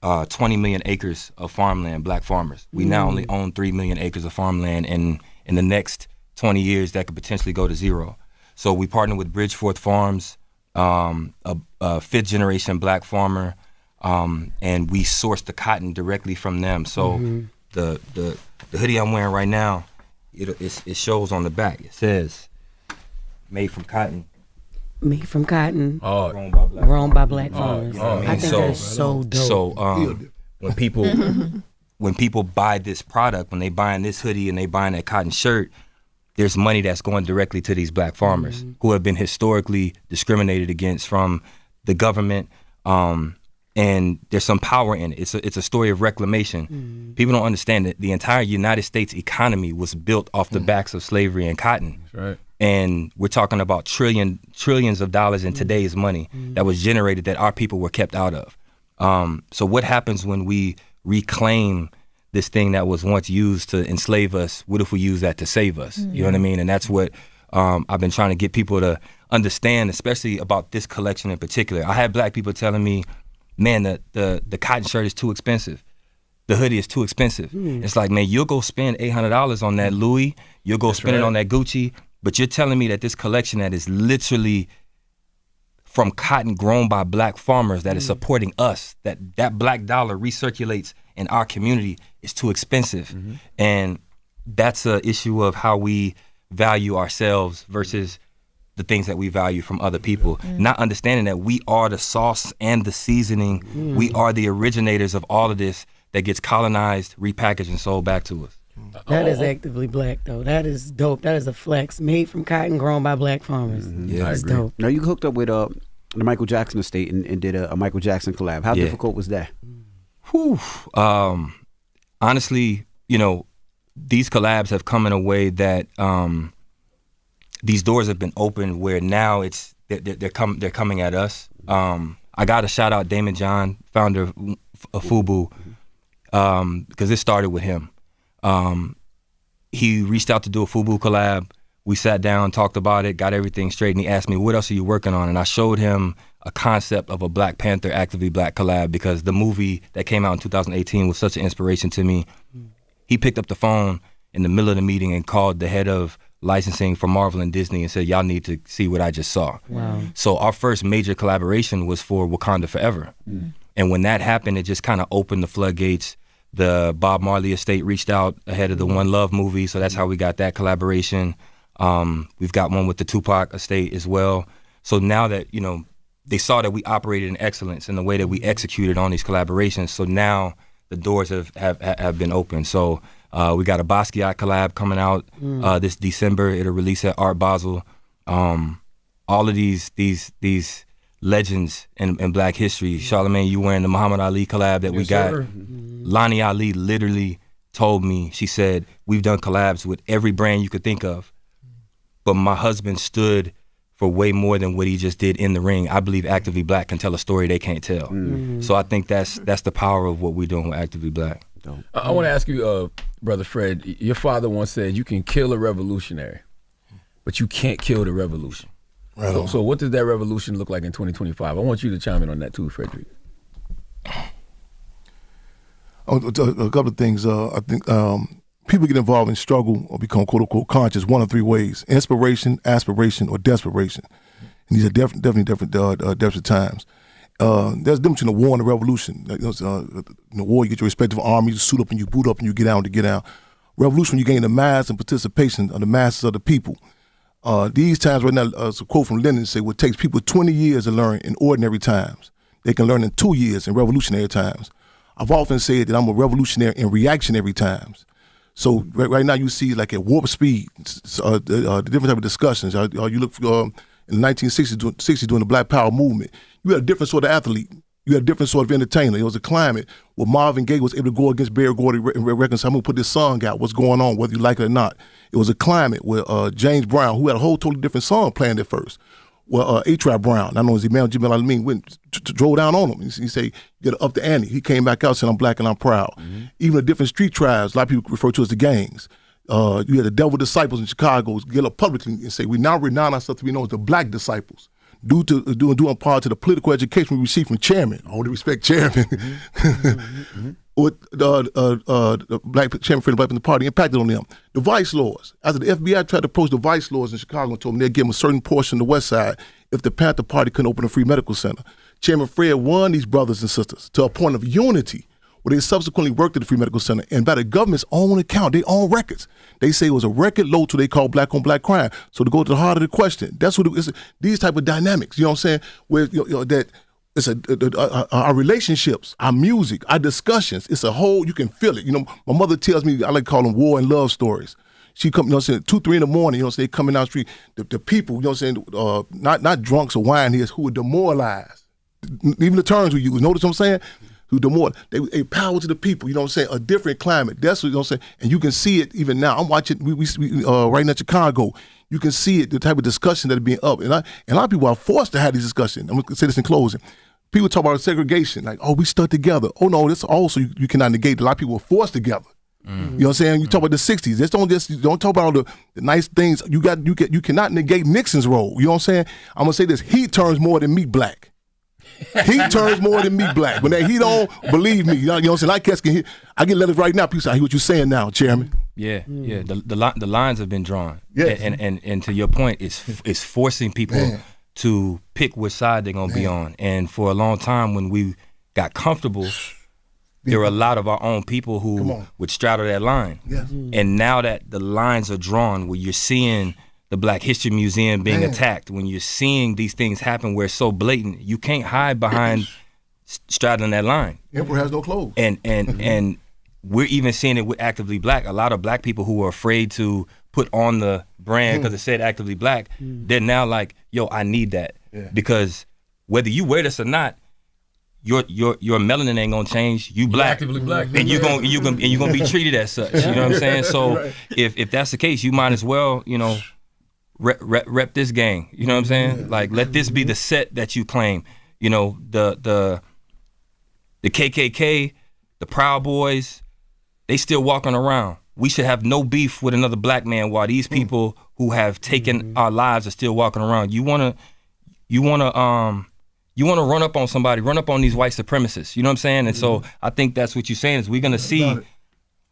20 million acres of farmland, black farmers. We now only own 3 million acres of farmland, and in the next 20 years, that could potentially go to zero. So we partnered with Bridgeforth Farms, a fifth generation black farmer, and we sourced the cotton directly from them. So the hoodie I'm wearing right now, it shows on the back. It says, made from cotton. Made from cotton. Grown by black farmers. I think that's so dope. So when people buy this product, when they buying this hoodie and they buying that cotton shirt, there's money that's going directly to these black farmers who have been historically discriminated against from the government. And there's some power in it. It's a story of reclamation. People don't understand that the entire United States economy was built off the backs of slavery and cotton. That's right. And we're talking about trillions of dollars in today's money that was generated that our people were kept out of. So what happens when we reclaim this thing that was once used to enslave us? What if we use that to save us? You know what I mean? And that's what I've been trying to get people to understand, especially about this collection in particular. I had black people telling me, man, the cotton shirt is too expensive. The hoodie is too expensive. It's like, man, you'll go spend $800 on that Louis, you'll go spend it on that Gucci, but you're telling me that this collection that is literally from cotton grown by black farmers that is supporting us, that black dollar recirculates in our community, is too expensive. And that's an issue of how we value ourselves versus the things that we value from other people. Not understanding that we are the sauce and the seasoning. We are the originators of all of this that gets colonized, repackaged, and sold back to us. That is actively black, though. That is dope. That is a flex. Made from cotton, grown by black farmers. Yeah, that's dope. Now, you hooked up with the Michael Jackson estate and did a Michael Jackson collab. How difficult was that? Whew. Honestly, these collabs have come in a way that these doors have been opened where now they're coming at us. I got to shout out Damon John, founder of FUBU, because it started with him. He reached out to do a FUBU collab. We sat down, talked about it, got everything straight, and he asked me, what else are you working on? And I showed him a concept of a Black Panther Actively Black collab, because the movie that came out in 2018 was such an inspiration to me. He picked up the phone in the middle of the meeting and called the head of licensing for Marvel and Disney and said, y'all need to see what I just saw. Wow. So our first major collaboration was for Wakanda Forever. And when that happened, it just kind of opened the floodgates. The Bob Marley estate reached out ahead of the One Love movie, so that's how we got that collaboration. We've got one with the Tupac estate as well. So now that, they saw that we operated in excellence in the way that we executed on these collaborations. So now the doors have been opened. So we got a Basquiat collab coming out this December. It'll release at Art Basel. All of these legends in Black history. Charlamagne, you wearing the Muhammad Ali collab that we got. Sir. Lanny Ali literally told me, she said, we've done collabs with every brand you could think of, but my husband stood for way more than what he just did in the ring. I believe Actively Black can tell a story they can't tell. So I think that's the power of what we're doing with Actively Black. I want to ask you, Brother Fred, your father once said you can kill a revolutionary, but you can't kill the revolution. Right. So what does that revolution look like in 2025? I want you to chime in on that too, Fredrika. A couple of things. I think people get involved in struggle or become quote unquote conscious one of three ways: inspiration, aspiration, or desperation. And these are definitely different times. There's a difference between a war and a revolution. Like, in a war, you get your respective armies, you suit up and you boot up and you get out to get out. Revolution, you gain the mass and participation of the masses of the people. These times right now, it's a quote from Lanny say, what takes people 20 years to learn in ordinary times, they can learn in 2 years in revolutionary times. I've often said that I'm a revolutionary in reactionary times. So right now you see like at warp speed, the different type of discussions. You look in the 1960s during the Black Power movement, you had a different sort of athlete. You had a different sort of entertainer. It was a climate where Marvin Gaye was able to go against Berry Gordy and reconcile. I'm going to put this song out, what's going on, whether you like it or not. It was a climate where James Brown, who had a whole totally different song planned at first, well, A-Trap Brown, I know as Imam Jamil Alameen, went drove down on him. He said, you got to up the ante. He came back out saying, I'm black and I'm proud. Even the different street tribes, a lot of people refer to as the gangs. You had the Devil Disciples in Chicago get up publicly and say, we now renown ourselves to be known as the Black Disciples. Due in part to the political education we received from Chairman. All the respect, Chairman. With the Black Chairman for the Black Panther Party impacted on them. The vice lords. After the FBI tried to approach the vice lords in Chicago and told them they'd give them a certain portion of the West Side if the Panther Party couldn't open a free medical center. Chairman Fred won these brothers and sisters to a point of unity, where they subsequently worked at the Free Medical Center, and by the government's own account, their own records, they say it was a record low to they call black on black crime. So to go to the heart of the question, that's what it's these type of dynamics. You know what I'm saying? Where that it's our relationships, our music, our discussions. It's a whole. You can feel it. You know, my mother tells me I like to call them war and love stories. She come, you know what I'm saying, 2, 3 in the morning. You know what I'm saying, coming down the street. The people, you know what I'm saying, not drunks or wine heads who were demoralized. Even the terms we use. Notice what I'm saying? Who they power to the people, you know what I'm saying? A different climate. That's what you know what I'm saying. And you can see it even now. I'm watching we right now in Chicago. You can see it, the type of discussion that are being up. And a lot of people are forced to have these discussions. I'm gonna say this in closing. People talk about segregation, like, oh, we stuck together. Oh no, this also you cannot negate. A lot of people were forced together. You know what I'm saying? You talk about the 60s. Don't talk about all the nice things. You cannot negate Nixon's role. You know what I'm saying? I'm gonna say this: heat turns more than meat black. Heat turns more than me black. When that heat on, believe me, you know what I'm saying? I get letters right now. People say, I hear what you're saying now, Chairman. Yeah. The lines have been drawn. Yes. And to your point, it's forcing people to pick which side they're gonna be on. And for a long time, when we got comfortable, there were a lot of our own people who would straddle that line. Yes. And now that the lines are drawn, where you're seeing the Black History Museum being attacked, when you're seeing these things happen where it's so blatant, you can't hide behind straddling that line. Emperor has no clothes. And we're even seeing it with Actively Black. A lot of black people who were afraid to put on the brand because it said Actively Black, they're now like, yo, I need that. Yeah. Because whether you wear this or not, your melanin ain't gonna change. You black, actively black, and you're gonna be treated as such. You know what I'm saying? So if that's the case, you might as well, you know, rep this gang. You know what I'm saying? Like, let this be the set that you claim. You know, the KKK, the Proud Boys, they still walking around. We should have no beef with another black man while these people who have taken our lives are still walking around. You wanna run up on somebody, run up on these white supremacists. You know what I'm saying? And so I think that's what you're saying is we're gonna see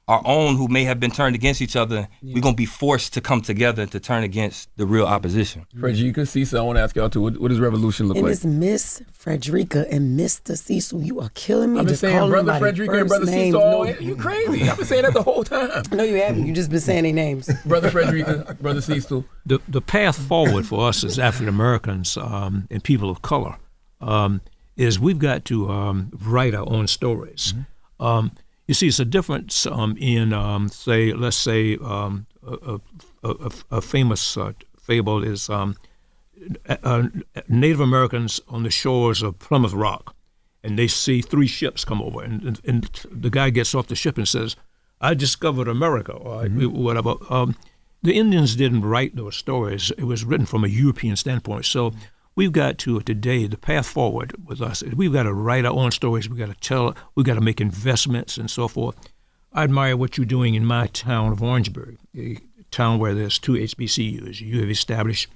our own who may have been turned against each other, we're going to be forced to come together to turn against the real opposition. Fredrika, Cecil, I want to ask y'all too, what does revolution look like? And it's Miss Fredrika and Mr. Cecil. You are killing me. I've been just saying Brother calling Fredrika and Brother Cecil. No, You crazy. I've been saying that the whole time. No, you haven't. You just been saying their names. Brother Fredrika, Brother Cecil. The path forward for us as African Americans and people of color is we've got to write our own stories. You see, it's a difference in, say, let's say a famous fable is Native Americans on the shores of Plymouth Rock, and they see 3 ships come over, and the guy gets off the ship and says, "I discovered America," or whatever. The Indians didn't write those stories. It was written from a European standpoint. So we've got to, today, the path forward with us, we've got to write our own stories. We've got to tell, we've got to make investments and so forth. I admire what you're doing in my town of Orangeburg, a town where there's 2 HBCUs. You have established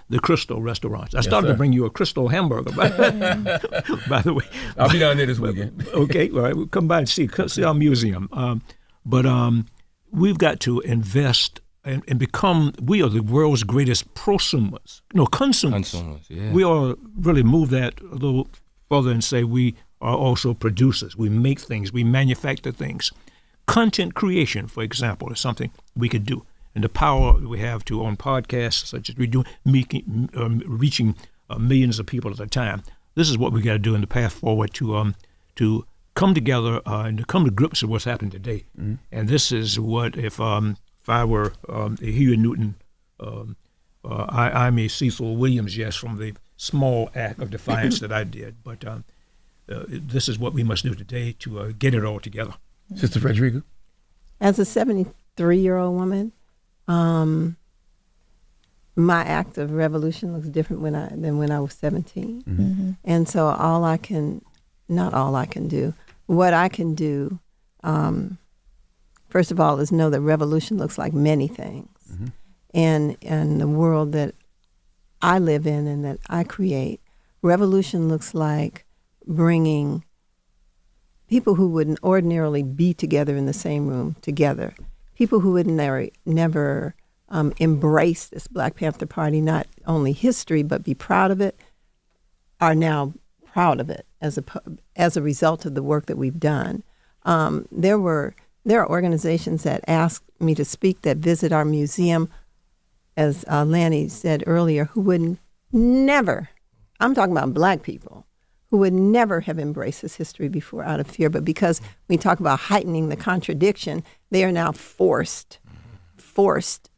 the Crystal restaurants. I started to bring you a Crystal hamburger, by the way. I'll be down there this weekend. Okay, all right. We'll come by and see our museum. But we've got to invest and become, we are the world's greatest prosumers. No, consumers. Yeah. We ought to really move that a little further and say we are also producers. We make things. We manufacture things. Content creation, for example, is something we could do. And the power we have to on podcasts, such as we do, reaching millions of people at a time. This is what we got to do in the path forward to come together and to come to grips with what's happening today. And this is what, if I were a Huey Newton, I'm a Cecil Williams, yes, from the small act of defiance that I did. But this is what we must do today to get it all together. Sister Fredrika? As a 73-year-old woman, my act of revolution looks different than when I was 17. And so what I can do, first of all, is know that revolution looks like many things. And the world that I live in and that I create, revolution looks like bringing people who wouldn't ordinarily be together in the same room together, people who would never embrace this Black Panther Party, not only history, but be proud of it, are now proud of it as a result of the work that we've done. There are organizations that ask me to speak that visit our museum, as Lanny said earlier, who would never, I'm talking about Black people, who would never have embraced this history before out of fear. But because we talk about heightening the contradiction, they are now forced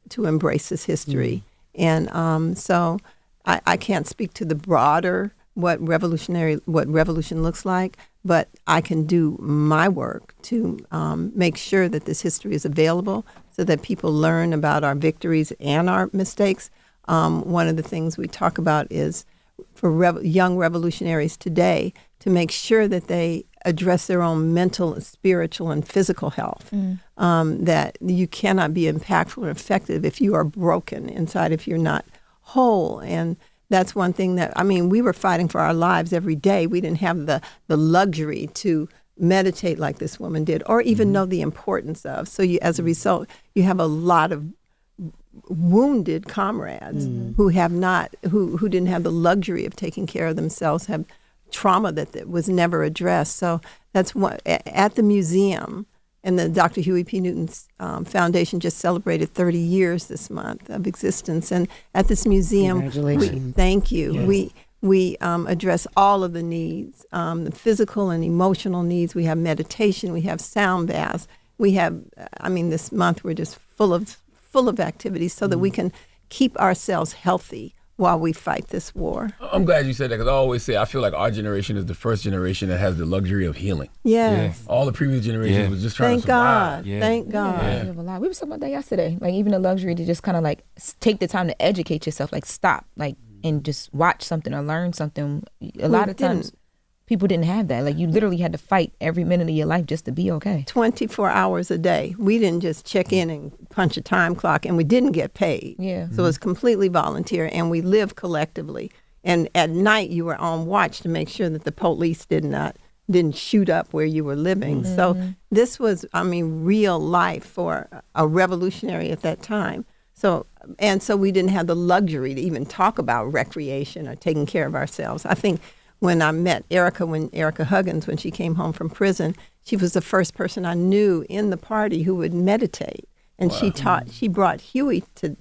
to embrace this history. And so I can't speak to the broader what revolution looks like, but I can do my work to make sure that this history is available so that people learn about our victories and our mistakes. One of the things we talk about is for young revolutionaries today to make sure that they address their own mental, spiritual, and physical health. That you cannot be impactful or effective if you are broken inside, if you're not whole. And that's one thing that, we were fighting for our lives every day. We didn't have the luxury to meditate like this woman did, or even know the importance of. So as a result, you have a lot of wounded comrades who didn't have the luxury of taking care of themselves, have trauma that was never addressed. So that's what, at the museum, and the Dr. Huey P. Newton's Foundation just celebrated 30 years this month of existence. And at this museum, thank you. Yes. We address all of the needs, the physical and emotional needs. We have meditation. We have sound baths. We have, this month we're just full of activities so that we can keep ourselves healthy while we fight this war. I'm glad you said that, because I always say I feel like our generation is the first generation that has the luxury of healing. Yes. All the previous generations was just trying to survive. Thank God. We were talking about that yesterday. Like, even the luxury to just kind of like take the time to educate yourself, like stop, like, and just watch something or learn something. A lot of times people didn't have that. Like, you literally had to fight every minute of your life just to be okay. 24 hours a day. We didn't just check in and punch a time clock, and we didn't get paid. Yeah. So it's completely volunteer, and we live collectively. And at night, you were on watch to make sure that the police didn't shoot up where you were living. So this was, real life for a revolutionary at that time. So we didn't have the luxury to even talk about recreation or taking care of ourselves. I think when I met Erica Huggins, when she came home from prison, she was the first person I knew in the party who would meditate. And she brought Huey to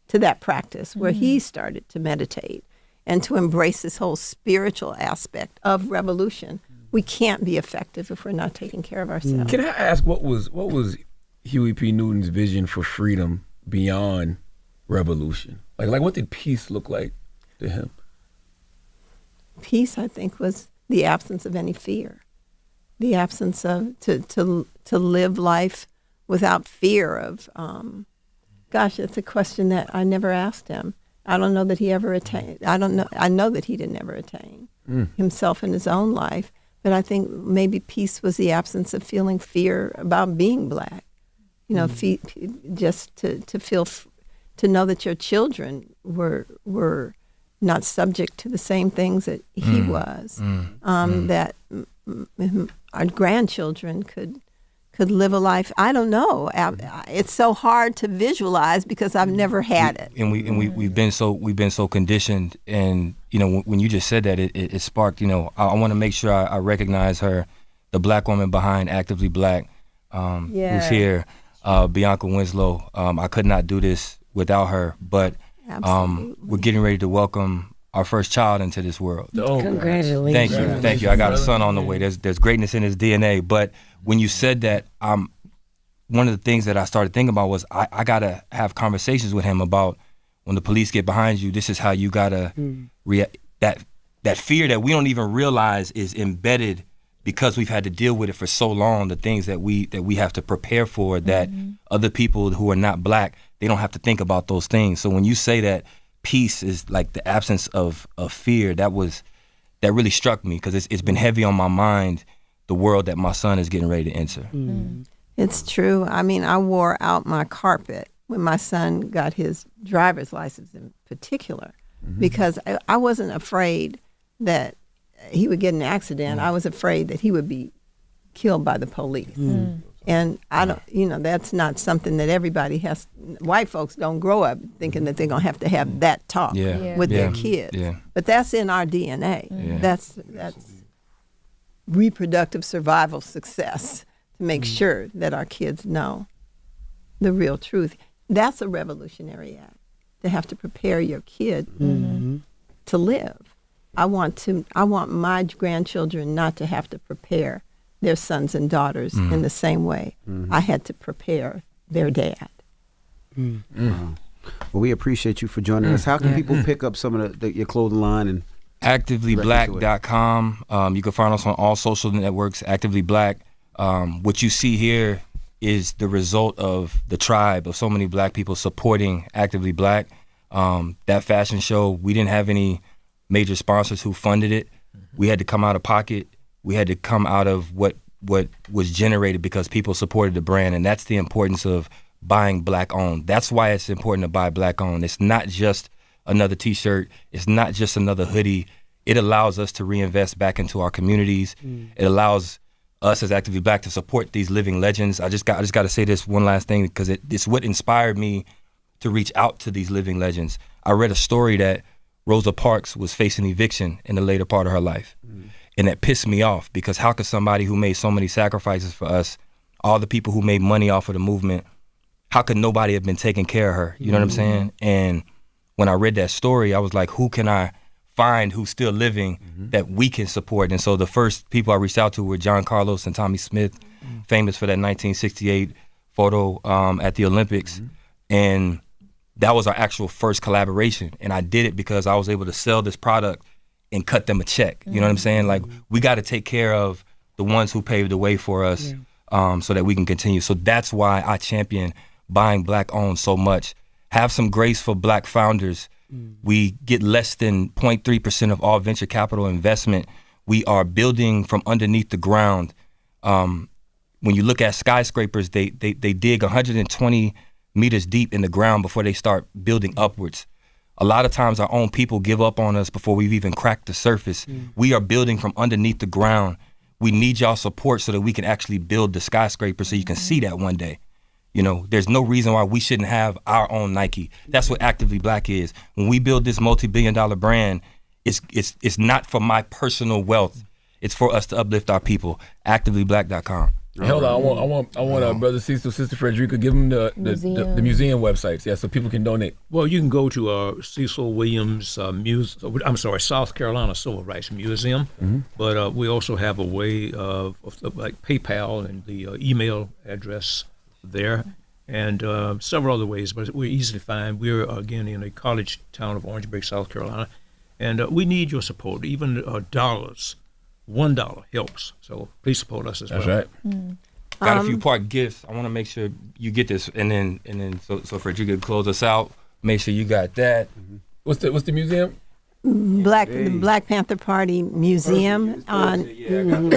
that practice where he started to meditate. and to embrace this whole spiritual aspect of revolution, we can't be effective if we're not taking care of ourselves. Can I ask what was Huey P. Newton's vision for freedom beyond revolution? Like what did peace look like to him? Peace, I think, was the absence of any fear, the absence of to live life without fear of. Gosh, it's a question that I never asked him. I don't know that he ever attained. I don't know. I know that he didn't ever attain himself in his own life. But I think maybe peace was the absence of feeling fear about being black. You know, just to feel, to know that your children were not subject to the same things that he was. That our grandchildren could live a life. I don't know. It's so hard to visualize because I've never had it. And we've been so conditioned. And you know, when you just said that, it sparked. You know, I want to make sure I recognize her, the black woman behind Actively Black, who's here, Bianca Winslow. I could not do this without her. But we're getting ready to welcome our first child into this world. Congratulations. Thank you. I got a son on the way. There's greatness in his DNA. But when you said that, one of the things that I started thinking about was I gotta have conversations with him about when the police get behind you, this is how you gotta react. That fear that we don't even realize is embedded because we've had to deal with it for so long. The things that we have to prepare for, that other people who are not black, they don't have to think about those things. So when you say that peace is like the absence of fear, that really struck me because it's been heavy on my mind, the world that my son is getting ready to enter. It's true. I mean, I wore out my carpet when my son got his driver's license in particular because I wasn't afraid that he would get in an accident. I was afraid that he would be killed by the police. And I don't, that's not something that everybody has. White folks don't grow up thinking that they're going to have that talk with their kids. But that's in our DNA. That's reproductive survival success to make sure that our kids know the real truth. That's a revolutionary act, to have to prepare your kid to live. I want my grandchildren not to have to prepare their sons and daughters in the same way I had to prepare their dad. Well, we appreciate you for joining us. How can people pick up some of your clothing line? And ActivelyBlack.com. You can find us on all social networks, Actively Black. What you see here is the result of the tribe of so many black people supporting Actively Black. That fashion show, we didn't have any major sponsors who funded it. We had to come out of pocket. We had to come out of what was generated because people supported the brand, and that's the importance of buying black owned. That's why it's important to buy black owned. It's not just another t-shirt. It's not just another hoodie. It allows us to reinvest back into our communities. It allows us as Actively Black to support these living legends. I just got to say this one last thing because it's what inspired me to reach out to these living legends. I read a story that Rosa Parks was facing eviction in the later part of her life. And that pissed me off because how could somebody who made so many sacrifices for us, all the people who made money off of the movement, how could nobody have been taking care of her? You know what I'm saying? And when I read that story, I was like, who can I find who's still living that we can support? And so the first people I reached out to were John Carlos and Tommy Smith, famous for that 1968 photo at the Olympics. And that was our actual first collaboration. And I did it because I was able to sell this product and cut them a check. You know what I'm saying? Like, we got to take care of the ones who paved the way for us so that we can continue. So that's why I champion buying black owned so much. Have some grace for black founders. We get less than 0.3% of all venture capital investment. We are building from underneath the ground. When you look at skyscrapers, they dig 120 meters deep in the ground before they start building upwards. A lot of times our own people give up on us before we've even cracked the surface. We are building from underneath the ground. We need y'all support so that we can actually build the skyscraper so you can see that one day. You know, there's no reason why we shouldn't have our own Nike. That's what Actively Black is. When we build this multi-billion-dollar brand, it's not for my personal wealth. It's for us to uplift our people. ActivelyBlack.com. Hell, I want brother Cecil, sister Fredrika, give them the museum websites, so people can donate. Well, you can go to Cecil Williams South Carolina Civil Rights Museum, but we also have a way of like PayPal and the email address there, and several other ways. But we're easy to find. We're again in a college town of Orangeburg, South Carolina, and we need your support. Even $1 helps. So please support us as well. That's right. Got a few part gifts. I want to make sure you get this, and then so Fredrika could close us out. Make sure you got that. What's the museum? The Black Panther Party Museum on. We'll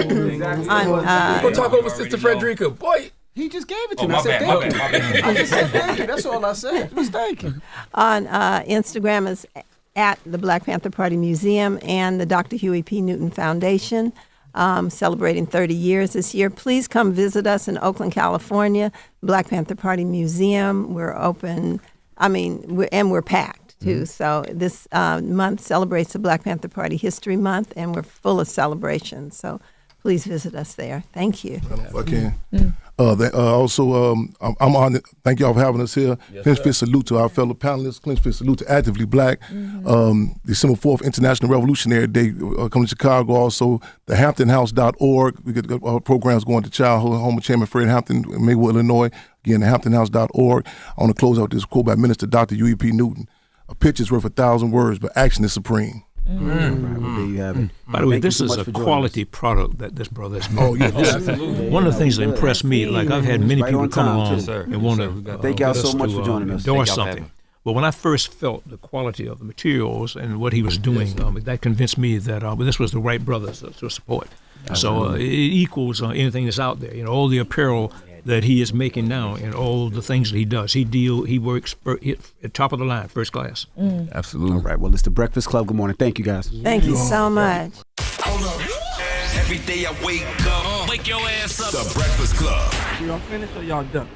talk over Sister Fredrika, boy. He just gave it to me. My I said bad, thank my you. bad. I just said thank you. That's all I said. Just thank you. On Instagram is at the Black Panther Party Museum and the Dr. Huey P. Newton Foundation, celebrating 30 years this year. Please come visit us in Oakland, California, Black Panther Party Museum. We're open, we're packed too. So this month celebrates the Black Panther Party History Month, and we're full of celebrations. So please visit us there. Thank you. If I can. I'm on it. Thank y'all for having us here. Clinch fist salute to our fellow panelists. Clinch fist salute to Actively Black. December 4th, International Revolutionary Day, coming to Chicago. Also, the HamptonHouse.org. We got programs going to childhood home of Chairman Fred Hampton in Maywood, Illinois. Again, the HamptonHouse.org. I want to close out with this quote by Minister Dr. Huey P. Newton. A picture's worth 1,000 words, but action is supreme. Right, well, there you have it. By the way, Thank you this so is much a for joining quality us. product that this brother has made. Oh, yeah. Absolutely. One of the things that impressed me, like I've had many Right people on come time, along too. and want to Thank y'all so much for joining us. endorse Thank y'all for something. But when I first felt the quality of the materials and what he was doing, that convinced me that this was the right brothers to support. So it equals anything that's out there. All the apparel that he is making now and all the things that he does. He works at top of the line, first class. Absolutely. All right, well, it's the Breakfast Club. Good morning. Thank you, guys. Thank you so much. Hold up. Every day I wake up, wake your ass up. The Breakfast Club. Y'all finished or y'all done?